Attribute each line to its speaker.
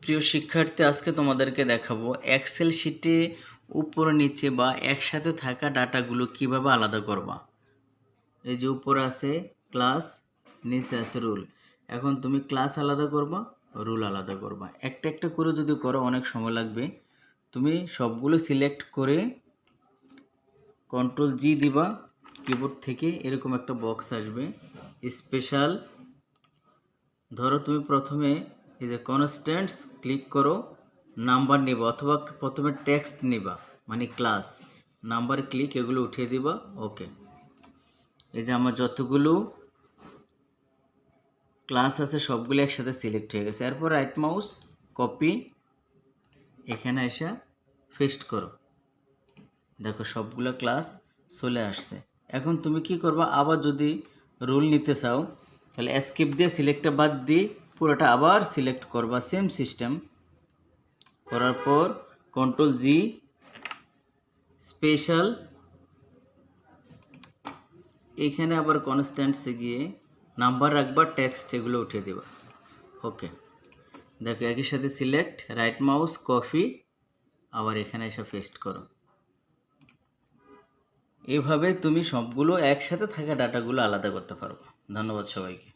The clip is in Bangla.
Speaker 1: প্রিয় শিক্ষার্থী, আজকে তোমাদেরকে দেখাবো এক্সেল শিটে উপর নিচে বা একসাথে থাকা ডাটাগুলো কিভাবে আলাদা করবা। এই যে উপরে আছে ক্লাস, নিচে আছে রুল। এখন তুমি ক্লাস আলাদা করবা, রুল আলাদা করবা। একটা একটা করে যদি করো অনেক সময় লাগবে। তুমি সবগুলো সিলেক্ট করে কন্ট্রোল জি দিবা কিবোর্ড থেকে, এরকম একটা বক্স আসবে স্পেশাল। ধরো তুমি প্রথমে এই যে কনস্ট্যান্টস ক্লিক করো, নাম্বার নিবা অথবা প্রথমে টেক্সট নিবা মানে ক্লাস, নাম্বার ক্লিক এগুলো উঠিয়ে দিবা। ওকে, এই যে আমার যতগুলো ক্লাস আছে সবগুলো একসাথে সিলেক্ট হয়ে গেছে। এরপর রাইট মাউস কপি, এখানে এসে পেস্ট করো। দেখো সবগুলো ক্লাস চলে আসছে। এখন তুমি কি করবা, আবার যদি রুল নিতে চাও তাহলে এস্কেপ দিয়ে সিলেক্টটা বাদ দিয়ে পুরোটা আবার সিলেক্ট করবা, সেম সিস্টেম। করার পর কন্ট্রোল জি স্পেশাল, এখানে আবার কনস্ট্যান্টসে গিয়ে নাম্বার রাখবা, টেক্সট এগুলো উঠিয়ে দেবা। ওকে, দেখো একই সাথে সিলেক্ট, রাইট মাউস কপি, আবার এখানে এসে পেস্ট করো। এভাবে তুমি সবগুলো একসাথে থাকা ডাটাগুলো আলাদা করতে পারবে। ধন্যবাদ সবাইকে।